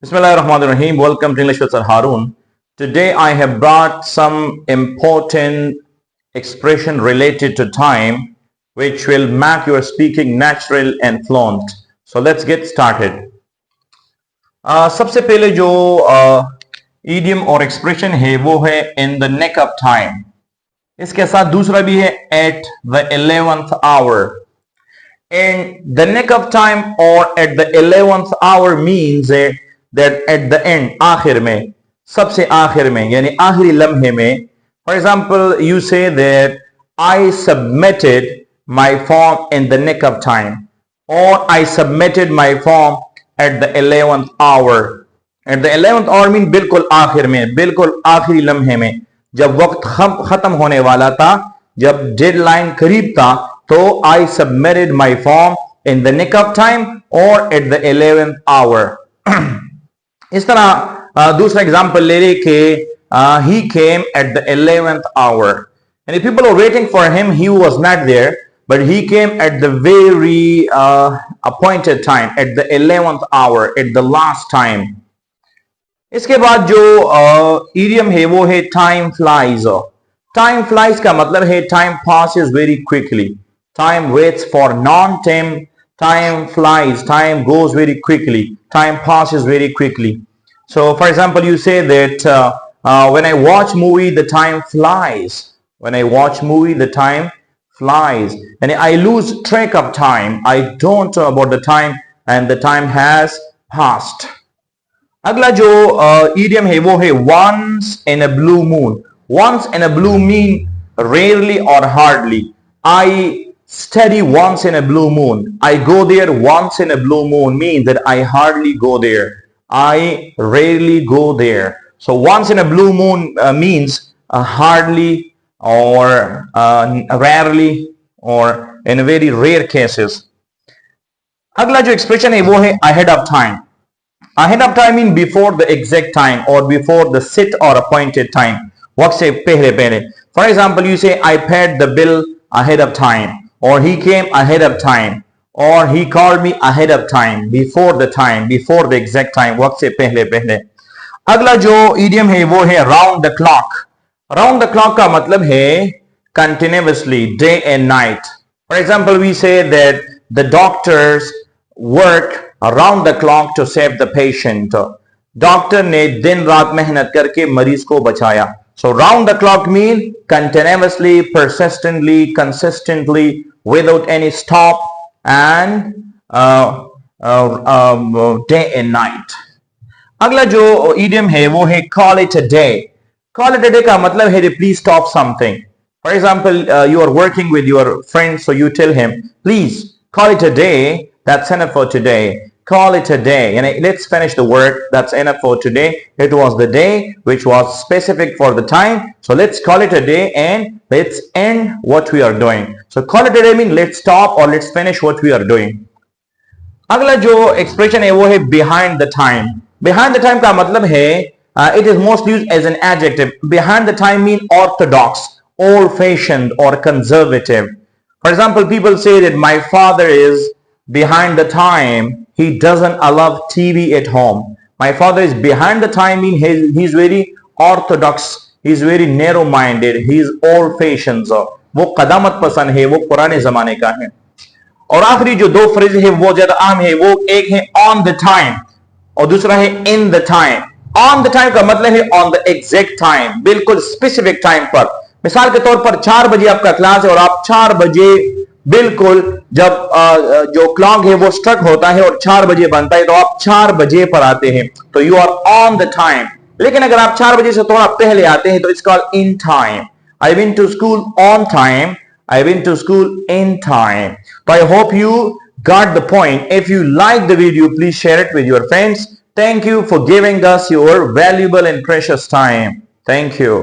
Bismillahirrahmanirrahim. Welcome to English with Sir Harun. Today I have brought some important expression related to time which will make your speaking natural and fluent. So let's get started. सबसे पहले जो idiom और expression है वो है in the nick of time. इसके साथ दूसरा भी है at the 11th hour. In the nick of time or at the 11th hour means that at the end, आखिर में, सबसे आखिर में, यानी आखिरी लम्हे में. For example, you say that I submitted my form in the nick of time, or I submitted my form at the 11th hour. At the 11th hour mean बिल्कुल आखिर में, बिल्कुल आखिरी लम्हे में, जब वक्त खत्म होने वाला था, जब डेडलाइन करीब था, तो I submitted my form in the nick of time or at the 11th hour. इस तरह दूसरा एग्जाम्पल ले रहे कि he came at the 11th hour. And if people were waiting for him, he was not there, but he came at the very appointed time, at the 11th hour, at the last time. इसके बाद जो idiom है वो है time flies. Time flies का मतलब है time passes very quickly. Time waits for non-time. Time flies. Time goes very quickly. Time passes very quickly. So, for example, you say that when I watch movie, the time flies. When I watch movie, the time flies. And I lose track of time. I don't know about the time and the time has passed. अगला जो idiom है वो है once in a blue moon. Once in a blue mean rarely or hardly. I study once in a blue moon. I go there once in a blue moon means that I hardly go there. I rarely go there. So once in a blue moon means hardly or rarely or in very rare cases. अगला जो expression है वो है ahead of time. Ahead of time means before the exact time or before the set or appointed time. वक्त से पहले पहले. For example, you say I paid the bill ahead of time, or he came ahead of time, or he called me ahead of time, before the time, before the exact time, वक्त से पहले पहले. अगला जो idiom है वो है round the clock. Round the clock का मतलब है continuously, day and night. For example, we say that the doctors work around the clock to save the patient. Doctor ने दिन रात मेहनत करके मरीज को बचाया. So round the clock mean continuously, persistently, consistently, without any stop and day and night. अगला जो idiom है वो है call it a day. Call it a day का मतलब है please stop something. For example, you are working with your friend, so you tell him, please call it a day. That's enough for today. Call it a day. And let's finish the work. That's enough for today. It was the day which was specific for the time. So let's call it a day and let's end what we are doing. So call it a day means let's stop or let's finish what we are doing. अगला जो expression है वो है behind the time. Behind the time का मतलब है it is mostly used as an adjective. Behind the time mean orthodox, old-fashioned or conservative. For example, people say that my father is behind the time. He doesn't allow TV at home. My father is behind the time mean he's very orthodox. He's very narrow-minded. He's old-fashioned. वो कदामत पसंद है, वो पुराने जमाने का है. और आखिरी जो दो फ्रेज है वो ज्यादा आम है. वो एक है on the time और दूसरा है in the time. On the time का मतलब है on the exact time, बिल्कुल specific time पर. मिसाल के तौर पर 4 बजे आपका क्लास है और आप 4 बजे बिल्कुल जब जो क्लॉक है वो स्ट्रक होता है और 4 बजे बनता है तो आप 4 बजे पर आते हैं, तो you are on the time. लेकिन अगर आप 4 बजे से थोड़ा पहले आते हैं तो it's called in time. I went to school on time. I went to school in time. So I hope you got the point. If you like the video, please share it with your friends. Thank you for giving us your valuable and precious time. Thank you.